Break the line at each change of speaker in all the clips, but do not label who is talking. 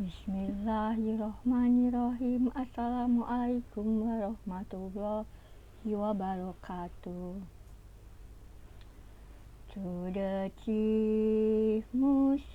Bismillahirrohmanirrohim. Assalamualaikum warahmatullahi wabarakatuh. To the chief musician,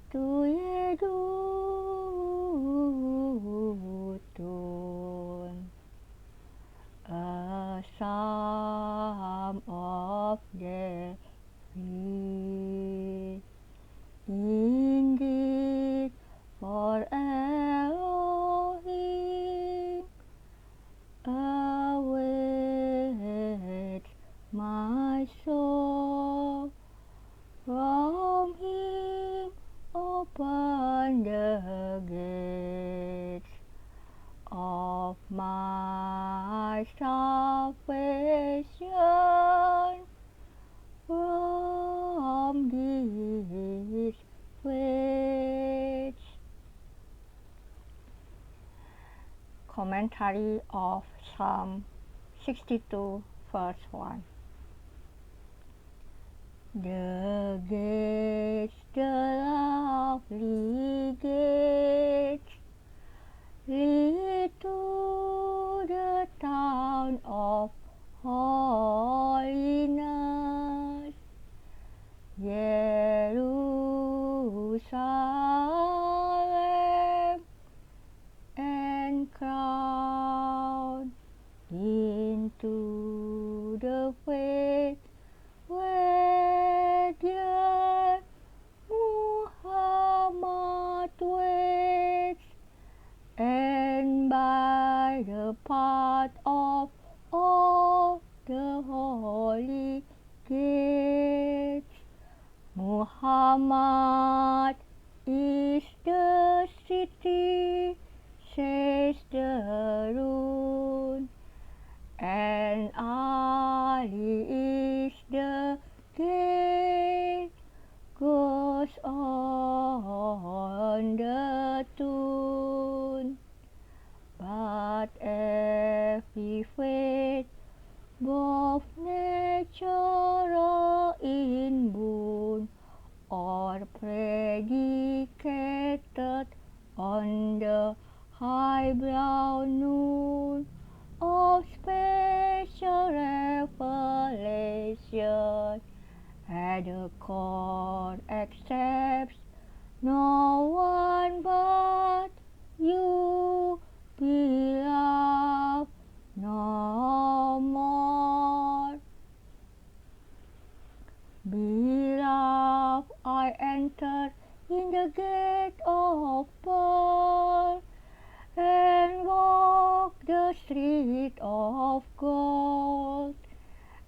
to yedutun, a psalm of David. Indeed, for Elohim awaits my soul. From him open the gates of my salvation. From this place. Commentary of Psalm 62 verse 1. The gates, the lovely gates, lead to the town of holiness, Jerusalem, and crowned into the faith where dear Muhammad waits, and by the path of all the holy gates. Muhammad is the city, says the rune, and Ali is the gate, goes on the tune. But every faith, both natural in boon or predicated on the high brown noon of special revelation, at the core accepts no one but you, beloved, no more. Beloved, I entered in the gate of pearl, and walk the street of gold,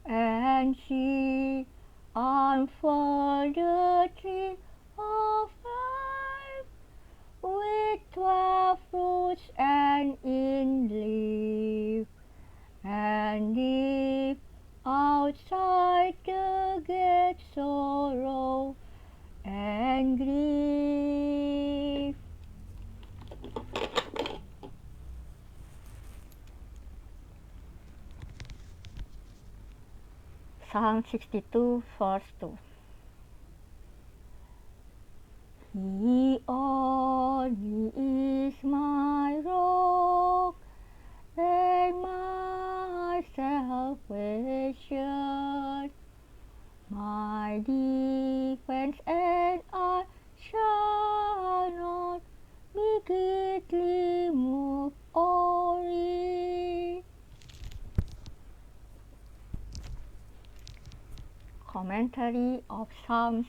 and see unfold the tree of life, with 12 fruits and in leaf, and deep outside the gate sorrow and grief. Psalm 62 verse 2. He only is my rock and my salvation, my defense, and I shall not be greatly moved or weary. Commentary of Psalms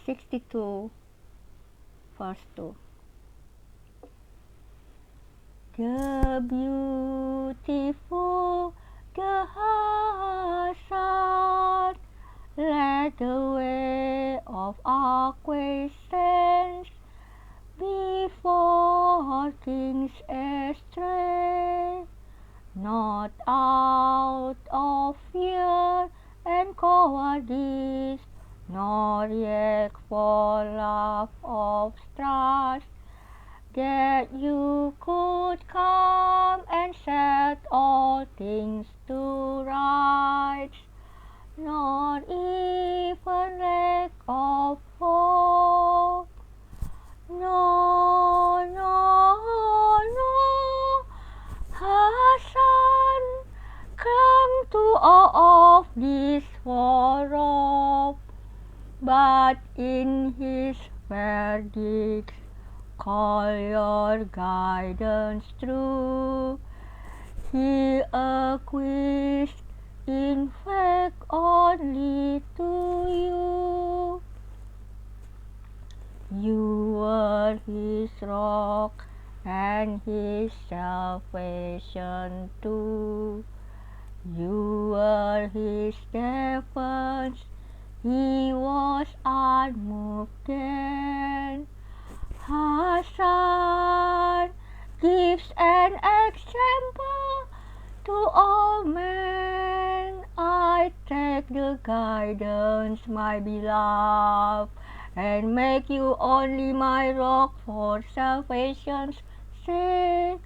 62 verse 2. The beautiful, the Hassan, led the way of acquiescence before kings astray, not out of fear and cowardice, nor yet for love of trust, that you could come and set all things to rights, nor even lack of far off, but in his verdicts call your guidance true. He acquiesced in fact only to you. You were his rock and his salvation too. You were his defense, he was unmoved then. Hassan gives an example to all men. I take the guidance, my beloved, and make you only my rock for salvation's sake.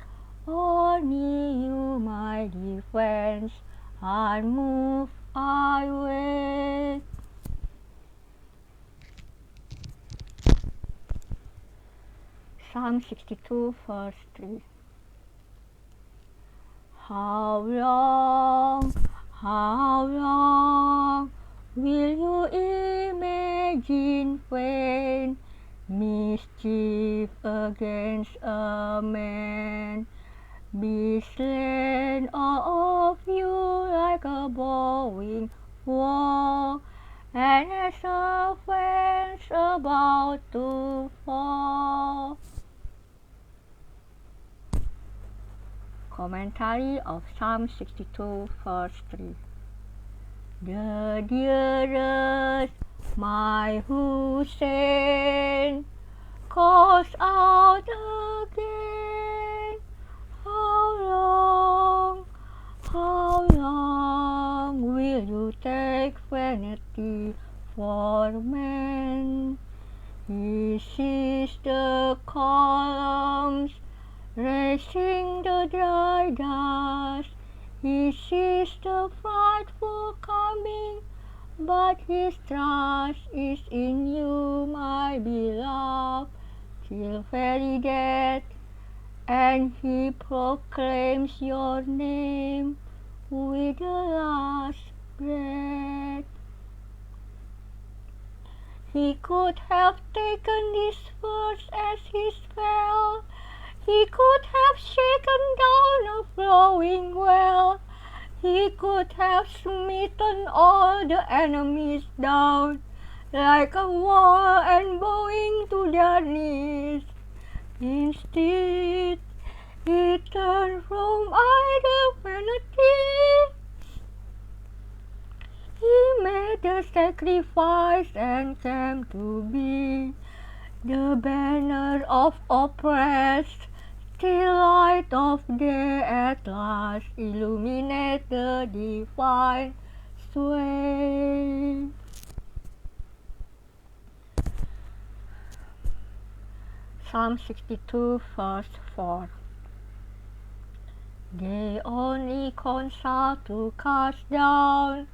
Only you my defense, unmoved I wait. Psalm 62 verse 3. How long will you imagine vain mischief against a man? Be slain all of you like a bowing wall, and as a fence about to fall. Commentary of Psalm 62 verse 3. The dearest, my Hussein, calls out again. How long will you take vanity for man? He sees the columns racing the dry dust. He sees the frightful coming, but his trust is in you, my beloved, till very death. And he proclaims your name with the last breath. He could have taken this verse as his spell. He could have shaken down a flowing well. He could have smitten all the enemies down like a wall and bowing to their knees. Instead, he turned from idle vanity. He made the sacrifice and came to be the banner of oppressed, till light of day at last illuminate the divine sway. Psalm 62 verse 4. They only consult to cast down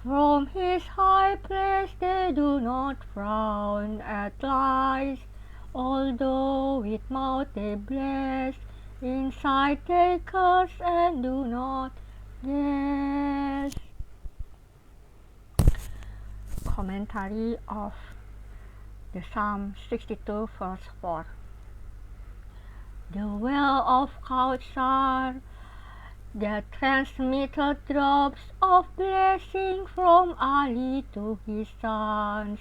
from his high place. They do not frown at lies, although with mouth they bless. Inside they curse and do not guess. Commentary of the Psalm 62 verse 4. The well of Kautsar that transmitted drops of blessing from Ali to his sons,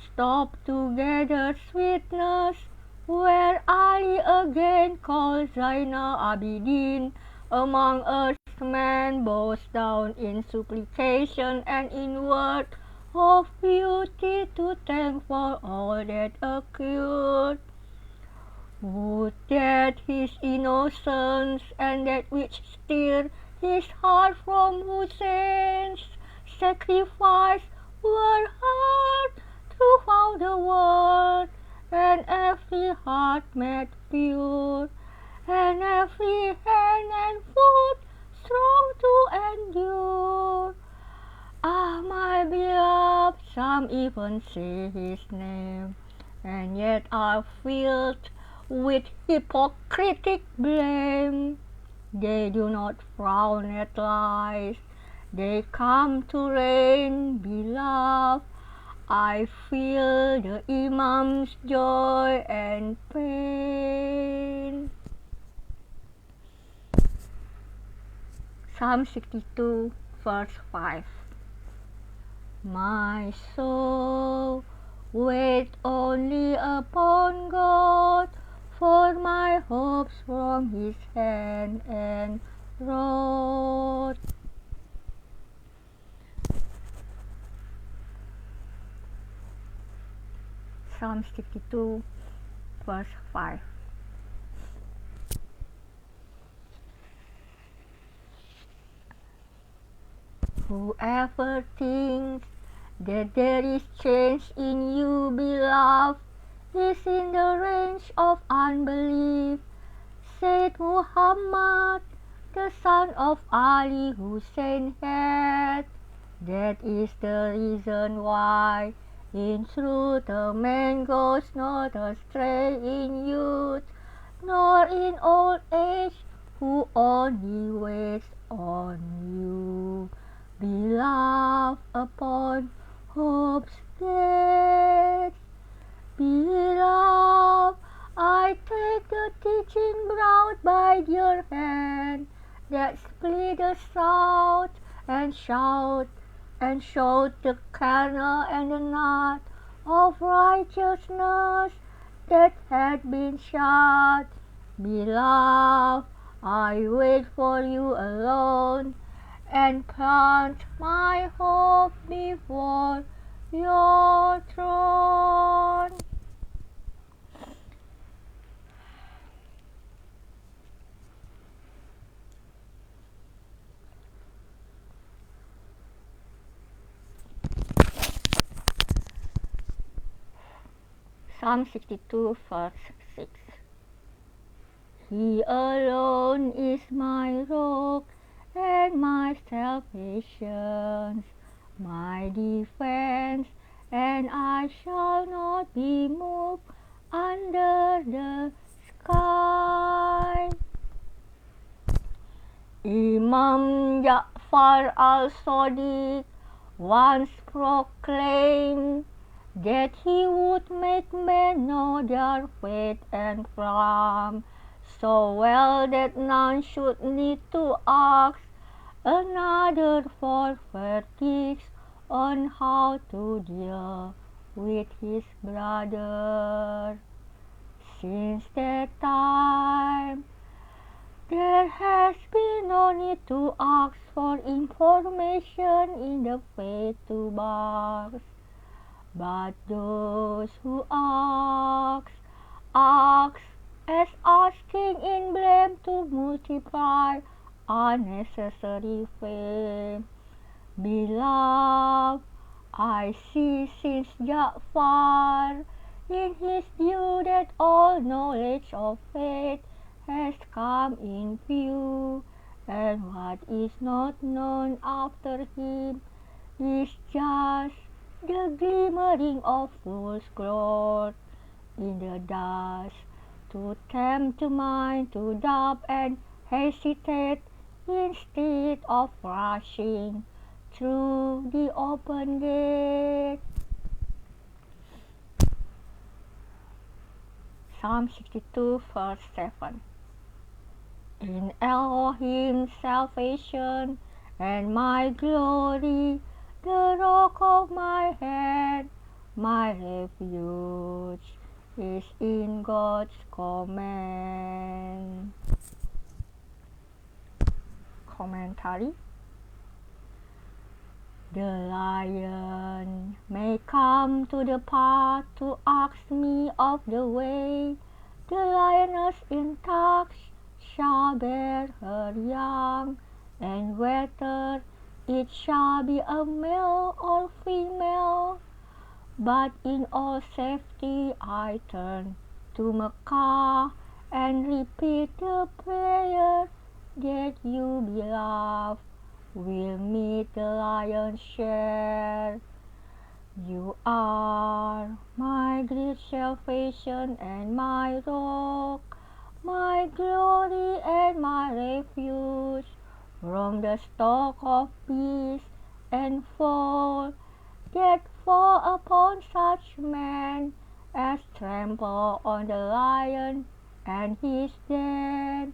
stop to gather sweetness where Ali again calls Zainal Abidin. Among us man bows down in supplication and in word of beauty to thank for all that occurred. Would that his innocence and that which stirred his heart from Hussein's sacrifice were heard throughout the world, and every heart made pure, and every hand and foot strong to endure. Ah, my beloved, some even say his name, and yet are filled with hypocritic blame. They do not frown at lies, They come to reign, beloved. I feel the Imams' joy and pain. Psalm 62, verse 5. My soul, wait only upon God, for my hopes from His hand and rod. Psalm 62, verse 5. Whoever thinks that there is change in you, beloved, is in the range of unbelief, said Muhammad, the son of Ali Hussein had. That is the reason why, in truth, a man goes not astray in youth, nor in old age, who only waits on you, beloved, upon hope's gates. Beloved, I take the teaching brought by your hand, that split the south and shout, and showed the kernel and the nut of righteousness that had been shut. Beloved, I wait for you alone, and plant my hope before your throne. Psalm 62, verse 6. He alone is my rock and my salvation, my defense, and I shall not be moved under the sky. Imam Ja'far al-Sadiq once proclaimed that he would make men know their faith and from so well that none should need to ask another for verdicts on how to deal with his brother. Since that time, there has been no need to ask for information in the faith box. But those who ask as asking in blame to multiply unnecessary fame. Beloved, I see since Ja'far in his view that all knowledge of faith has come in view, and what is not known after him is just the glimmering of fool's growth in the dust, to tempt the mind to doubt and hesitate instead of rushing through the open gate. Psalm 62, verse 7. In Elohim's salvation and my glory, the rock of my head, my refuge is in God's command. Commentary. The lion may come to the path to ask me of the way. The lioness in touch shall bear her young, and whether it shall be a male or female. But in all safety I turn to Mecca and repeat the prayer that you, beloved, will meet the lion's share. You are my great salvation and my rock, my glory and my refuge. from the stock of peace and fall, yet fall upon such men as trample on the lion and his den.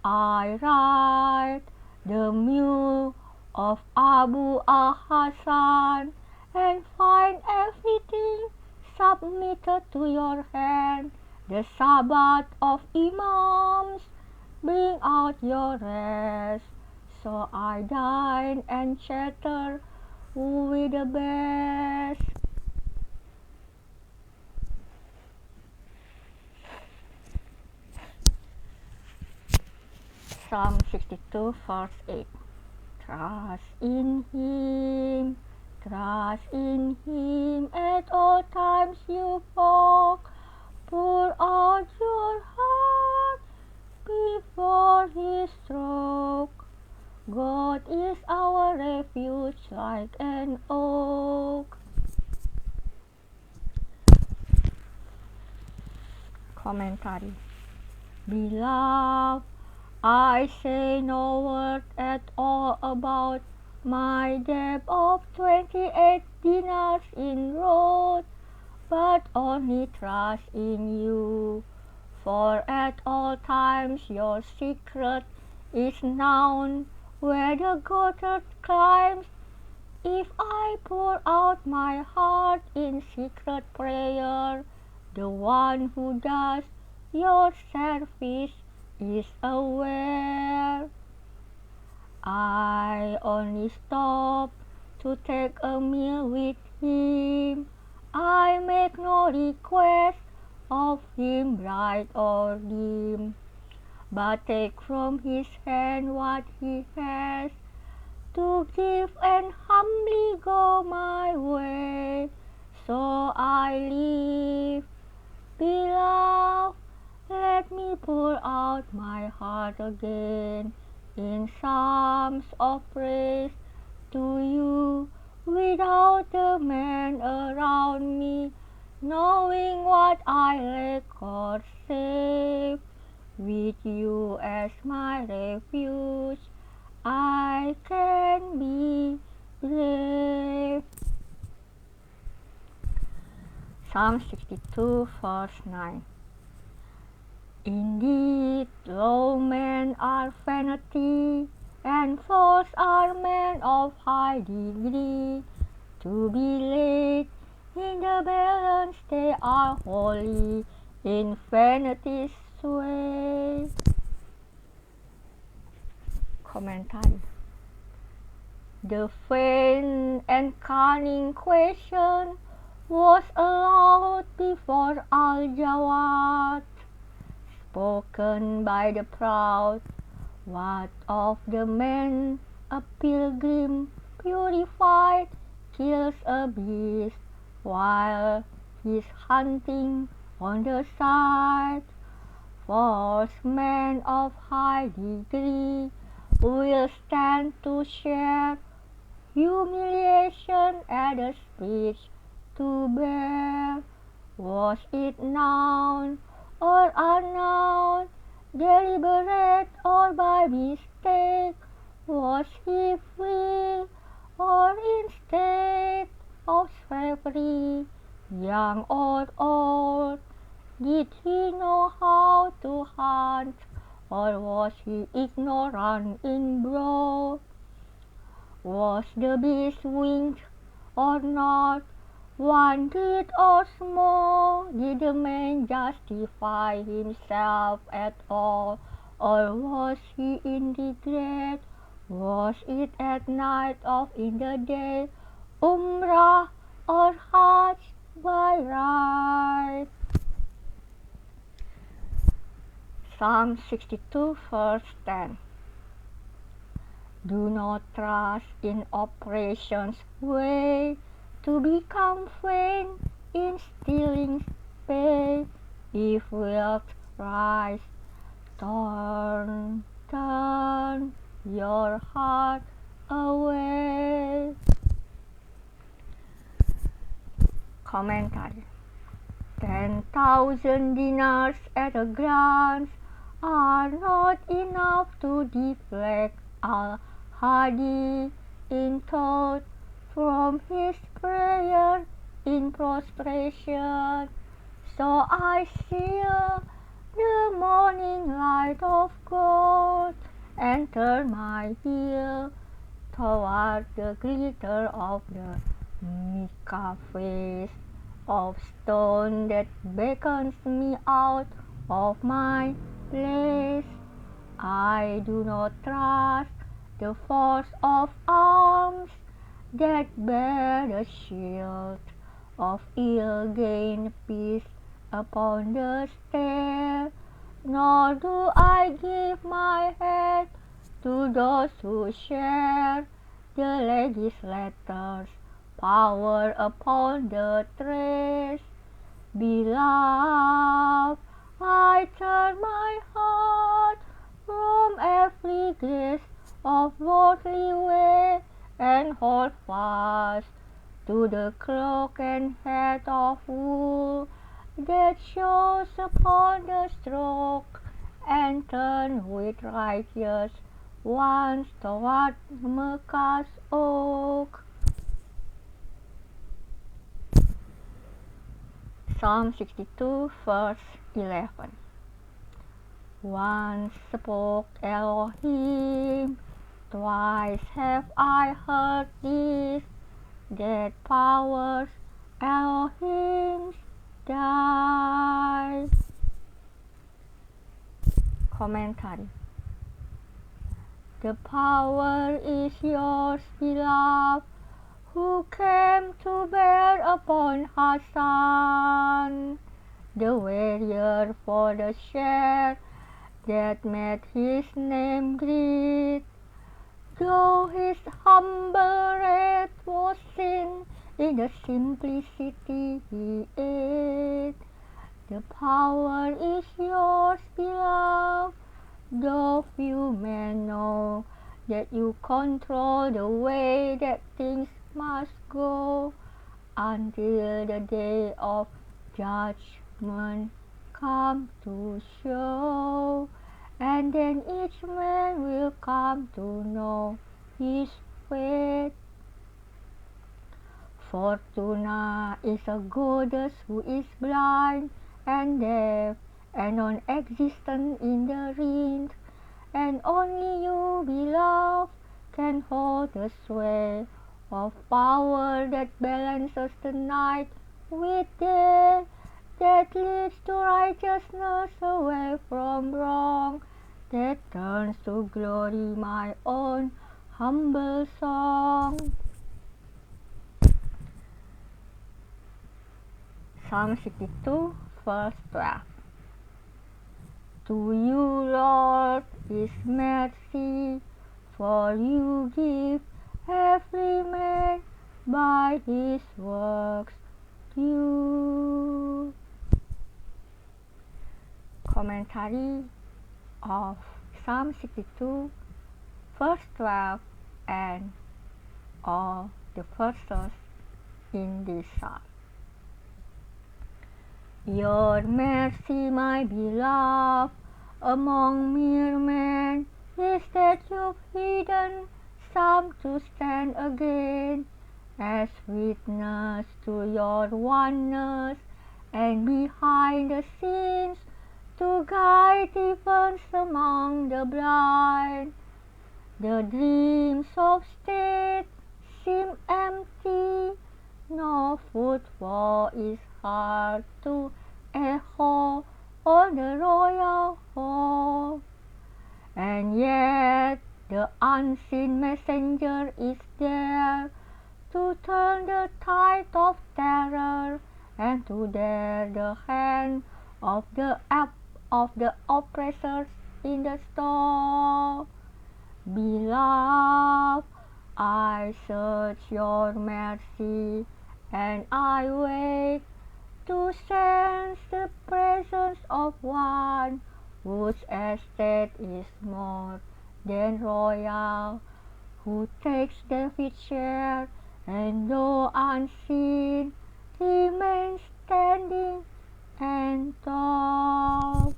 I ride the mule of Abu al-Hasan and find everything submitted to your hand. The Sabbath of Imams, bring out your rest. So I dine and chatter with the best. Psalm 62 verse 8. Trust in Him at all times you walk. Pour out your heart before His stroke. God is our refuge like an oak. Commentary. Beloved, I say no word at all about my debt of 28 dinars in road, but only trust in you. For at all times your secret is known, where the goatherd climbs. If I pour out my heart in secret prayer, the one who does your service is aware. I only stop to take a meal with him. I make no request of him bright or dim, but take from his hand what he has to give and humbly go my way. So I live. Beloved, let me pour out my heart again in psalms of praise to you, without the man around me, knowing what I lack or save. With you as my refuge, I can be brave. Psalm 62 verse 9. Indeed, low men are vanity, and false are men of high degree. To be laid in the balance they are holy, in vanity's sway. Commentary. The vain and cunning question was allowed before Al-Jawad, spoken by the proud. What of the man, a pilgrim, purified, kills a beast while he's hunting on the side? False men of high degree will stand to share humiliation at a speech to bear. Was it known or unknown, deliberate or by mistake? Was he free or in state of slavery? Young or old, did he know how to hunt, or was he ignorant in broad? Was the beast winged or not? One great or small, did the man justify himself at all, or was he in regret? Was it at night or in the day, Umrah or Hajj by right? Psalm 62 verse 10. Do not trust in oppression's way, to become vain in stealing's pay. If wealth rise, turn your heart away. Commentary. 10,000 dinars at a glance are not enough to deflect Al-Hadi in thought from his prayer in prostration. So I see the morning light of God and turn my ear toward the glitter of the mica face of stone that beckons me out of my place. I do not trust the force of arms that bear the shield of ill-gained peace upon the stair, nor do I give my head to those who share the legislator's power upon the trace. Beloved, I turn my heart from every grace of worldly way and hold fast to the cloak and hat of wool that shows upon the stroke, and turn with righteous ones toward Mecca's oak. Psalm 62, verse 11. Once spoke Elohim, twice have I heard this, that powers Elohim's die. Commentary. The power is yours, beloved, who came to bear upon Hassan, the warrior for the share that made his name great. Though his humble rate was seen in the simplicity he ate, the power is yours, beloved, though few men know that you control the way that things must go, until the day of judgment come to show, and then each man will come to know his fate. Fortuna is a goddess who is blind and deaf and non-existent in the wind, and only you, beloved, can hold the sway of power that balances the night with day, that leads to righteousness away from wrong, that turns to glory my own humble song. Psalm 62, verse 12. To you, Lord, is mercy, for you give every man by his works due. Commentary of Psalm 62, verse 12, and all the verses in this psalm. Your mercy, my beloved, among mere men, is that you've hidden some to stand again, as witness to your oneness, and behind the scenes to guide events among the blind. The dreams of state seem empty, no footfall is hard to echo on the royal hall, and yet the unseen messenger is there to turn the tide of terror and to dare the hand of the oppressors in the storm. Beloved, I search your mercy, and I wait to sense the presence of one whose estate is more than royal, who takes David's share, and though unseen, remains standing and tall.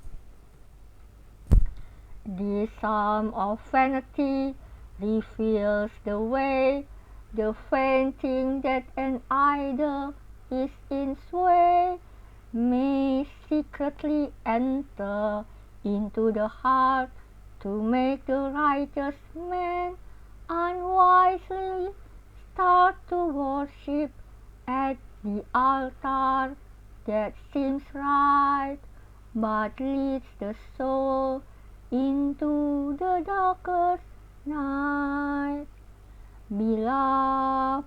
This psalm of vanity reveals the way. The fainting that an idol is in sway may secretly enter into the heart to make the righteous man unwisely start to worship at the altar that seems right, but leads the soul into the darkest night. Beloved,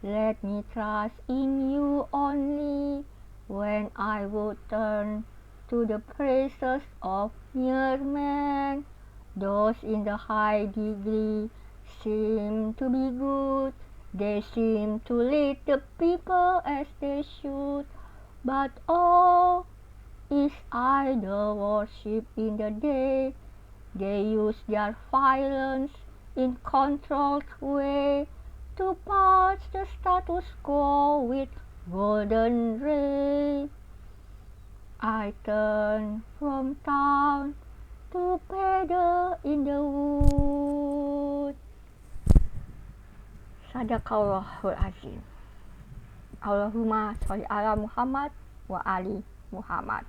let me trust in you only when I would turn to the praises of mere men. Those in the high degree seem to be good, they seem to lead the people as they should, but all is idol worship in the day. They use their violence in controlled way to patch the status quo with golden ray. I turn from town to paddle in the wood. Sadaqallahul azim. Allahumma sholli ala Muhammad wa ali Muhammad.